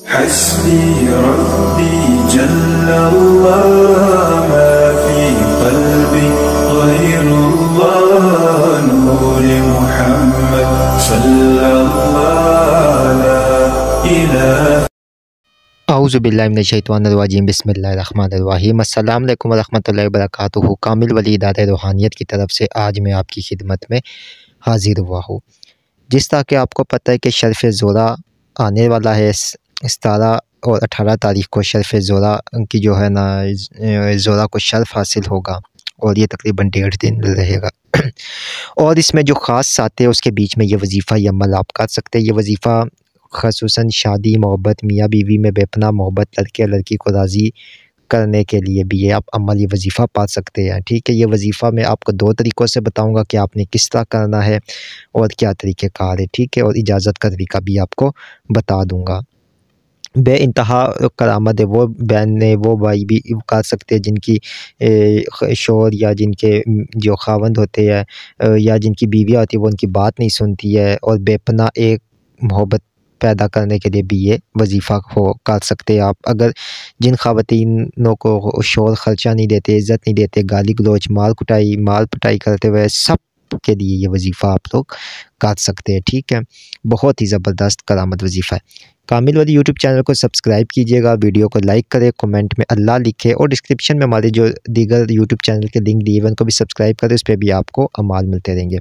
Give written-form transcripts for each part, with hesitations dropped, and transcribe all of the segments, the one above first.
हस्बी रब्बी जल्लल्लाह मा फी क़ल्बी ग़ैरुल्लाह नूर मुहम्मद सल्लल्लाहु ला इलाहा। औज़ु बिल्लाहि मिनश शैतानिर रजीम बिस्मिल्लाहिर रहमानिर रहीम। अस्सलाम वालेकुम व रहमतुल्लाहि व बरकातुहू। कामिल वली इदारे रूहानियत की तरफ से आज मैं आपकी खिदमत में हाजिर हुआ हूँ। जिस तरह कि आपको पता है कि शर्फ़ ज़ोरा आने वाला है, 17 और 18 तारीख़ को शर्फ़ ज़ोरा की जो है ना ज़ोरा को शर्फ़ हासिल होगा और ये तकरीबन 1.5 दिन रहेगा। और इसमें जो ख़ास साथ है उसके बीच में ये वजीफ़ा या अमल आप कर सकते हैं। ये वजीफ़ा ख़ुसूसन शादी, मोहब्बत, मियाँ बीवी में बेपनाह मोहब्बत, लड़के और लड़की को राज़ी करने के लिए भी ये आप अमल ये वजीफ़ा पा सकते हैं। ठीक है, ये वजीफ़ा मैं आपको 2 तरीक़ों से बताऊँगा कि आपने किस तरह करना है और क्या तरीक़ेकार है। ठीक है, और इजाज़त का तरीक़ा भी आपको बता दूँगा। बेइंतहा करामत है, वो बहन ने वो भाई भी कर सकते हैं जिनकी शौहर या जिनके जो ख़ावंद होते हैं या जिनकी बीवियाँ होती है वो उनकी बात नहीं सुनती है, और बेपनाह एक मोहब्बत पैदा करने के लिए भी ये वजीफ़ा हो कर सकते हैं आप। अगर जिन ख़वातीनों को शौहर ख़र्चा नहीं देते, इज़्ज़त नहीं देते, गाली गलौच, मार पिटाई करते हुए, सब के लिए ये वजीफ़ा आप लोग कर सकते हैं। ठीक है, बहुत ही ज़बरदस्त करामत वजीफ़ा है। कामिल वली यूट्यूब चैनल को सब्सक्राइब कीजिएगा, वीडियो को लाइक करें, कमेंट में अल्लाह लिखें और डिस्क्रिप्शन में हमारे जो दीगर यूट्यूब चैनल के लिंक दिए हुए उनको भी सब्सक्राइब करें, उस पर भी आपको अमाल मिलते रहेंगे।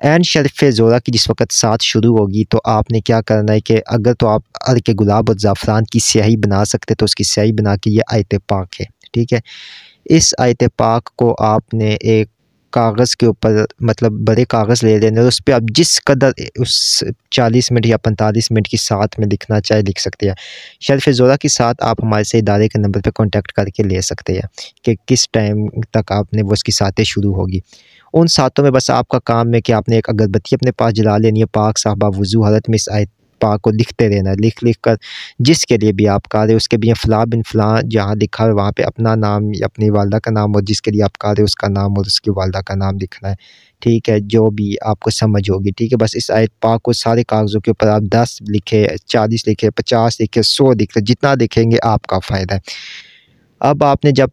एंड शर्फ़ ज़ोरा की जिस वक़्त साथ शुरू होगी तो आपने क्या करना है कि अगर तो आप अर्क गुलाब और ज़ाफ़रान की स्याही बना सकते तो उसकी स्याही बना के ये आयत पाक है। ठीक है, इस आयत पाक को आपने एक कागज़ के ऊपर मतलब बड़े कागज़ ले लेने और उस पे आप जिस कदर उस 40 मिनट या 45 मिनट की साथ में लिखना चाहे लिख सकते हैं। शर्फ़ ज़ोरा की साथ आप हमारे से इदारे के नंबर पे कांटेक्ट करके ले सकते हैं कि किस टाइम तक आपने वो उसकी साथें शुरू होगी। उन सातों में बस आपका काम है कि आपने एक अगरबत्ती अपने पास जला लेनी है, पाक साहबा वज़ू हालत में इस आयत पाक को लिखते रहना है। लिख कर जिसके लिए भी आप कर रहे उसके भी फ़लाँ बिन फ़लाँ जहाँ लिखा है वहाँ पे अपना नाम या अपनी वालदा का नाम और जिसके लिए आप कर रहे उसका नाम और उसकी वालदा का नाम लिखना है। ठीक है, जो भी आपको समझ होगी। ठीक है, बस इस आयत पाक को सारे कागज़ों के ऊपर आप 10 लिखे, 40 लिखे, 50 लिखे, 100 लिखे, जितना लिखेंगे आपका फ़ायदा है। अब आपने जब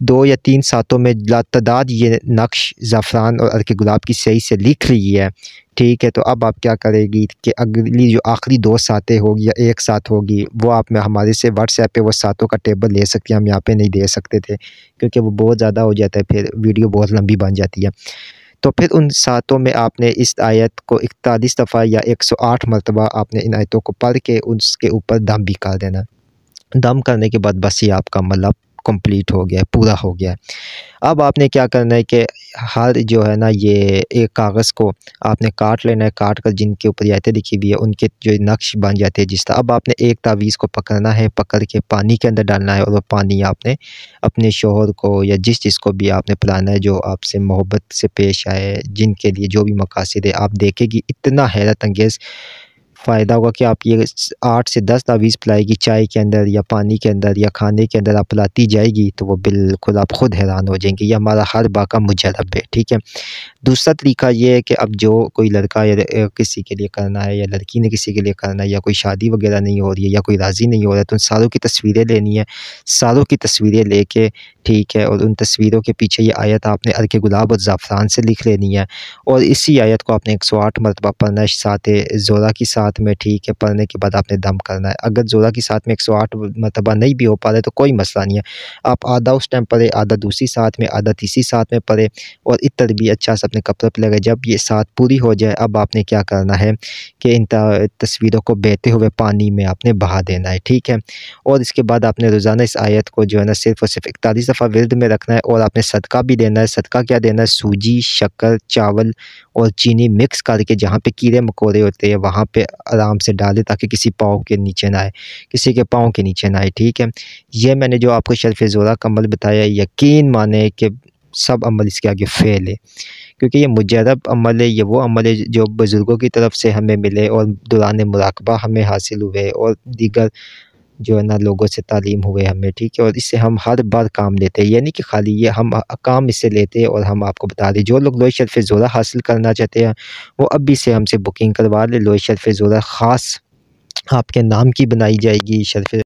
2 या 3 सातों में लातादाद ये नक्श ज़ाफ़रान और अर्क गुलाब की स्याही से लिख ली है, ठीक है, तो अब आप क्या करेगी कि अगली जो आखिरी 2 सातें होगी या 1 साथ होगी वो आप में हमारे से व्हाट्सएप पे वो सातों का टेबल ले सकती हैं। हम यहाँ पे नहीं दे सकते थे क्योंकि वो बहुत ज़्यादा हो जाता है, फिर वीडियो बहुत लंबी बन जाती है। तो फिर उन सातों में आपने इस आयत को 41 दफ़ा या 108 मरतबा आपने इन आयतों को पढ़ के उसके ऊपर दम भी कर देना। दम करने के बाद बस ये आपका मतलब कंप्लीट हो गया, पूरा हो गया। अब आपने क्या करना है कि हर जो है ना ये एक कागज़ को आपने काट लेना है, काट कर जिनके ऊपर ये आयतें लिखी हुई है उनके जो नक्श बन जाते हैं जिस तरह। अब आपने एक तावीज़ को पकड़ना है, पकड़ के पानी के अंदर डालना है और वो पानी आपने अपने शौहर को या जिसको भी आपने पिलाना है जो आपसे मोहब्बत से पेश आए, जिनके लिए जो भी मकासद है, आप देखेंगी इतना हैरत अंगेज़ फ़ायदा होगा कि आप ये 8 से 10 तावीज़ पिलाएगी चाय के अंदर या पानी के अंदर या खाने के अंदर आप पिलाती जाएगी तो वो बिल्कुल आप ख़ुद हैरान हो जाएंगी। ये हमारा हर बाका मुजर्रब है। ठीक है, दूसरा तरीका ये है कि अब जो कोई लड़का या किसी के लिए करना है या लड़की ने किसी के लिए करना है या कोई शादी वगैरह नहीं हो रही है या कोई राज़ी नहीं हो रहा है तो उन सारों की तस्वीरें लेनी है। सारों की तस्वीरें लेके ठीक है, और उन तस्वीरों के पीछे ये आयत आपने अर्क गुलाब और ज़ाफ़रान से लिख लेनी है और इसी आयत को आपने 108 मरतबा पढ़ना है साथ ज़ोरा की साथ में। ठीक है, पढ़ने के बाद आपने दम करना है। अगर ज़ोरा की साथ में 108 मरतबा नहीं भी हो पा रहा है तो कोई मसला नहीं है, आप आधा उस टाइम पढ़े, आधा दूसरी साथ में, आधा तीसरी साथ में पढ़े और इतर भी अच्छा से अपने कपड़े पर लगाए। जब ये साथ पूरी हो जाए अब आपने क्या करना है कि इन तस्वीरों को बहते हुए पानी में आपने बहा देना है। ठीक है, और इसके बाद आपने रोज़ाना इस आयत को जो है ना सिर्फ़ और सिर्फ 41 दफ़ा विर्द में रखना है और आपने सदका भी देना है। सदका क्या देना है? सूजी, शक्कर, चावल और चीनी मिक्स करके जहाँ पे कीड़े मकोड़े होते हैं वहाँ पे आराम से डालें ताकि किसी पाँव के नीचे ना आए, किसी के पाँव के नीचे ना आए। ठीक है, ये मैंने जो आपको शर्फ़ ज़ोरा का अमल बताया यकीन माने कि सब अमल इसके आगे फ़ेल है क्योंकि ये मुजर्रब अमल है। ये वो अमल है जो बुज़ुर्गों की तरफ से हमें मिले और दौरान मुराक़बा हमें हासिल हुए और दीगर जो है ना लोगों से तालीम हुए हमें। ठीक है, और इससे हम हर बार काम लेते हैं, ये नहीं कि खाली ये हम काम इससे लेते हैं और हम आपको बता दें। जो लोग लोहे शर्फ़ ज़ोरा हासिल करना चाहते हैं वो अभी से हमसे बुकिंग करवा लें। लोहे शर्फ़ ज़ोरा ख़ास आपके नाम की बनाई जाएगी। शर्फ़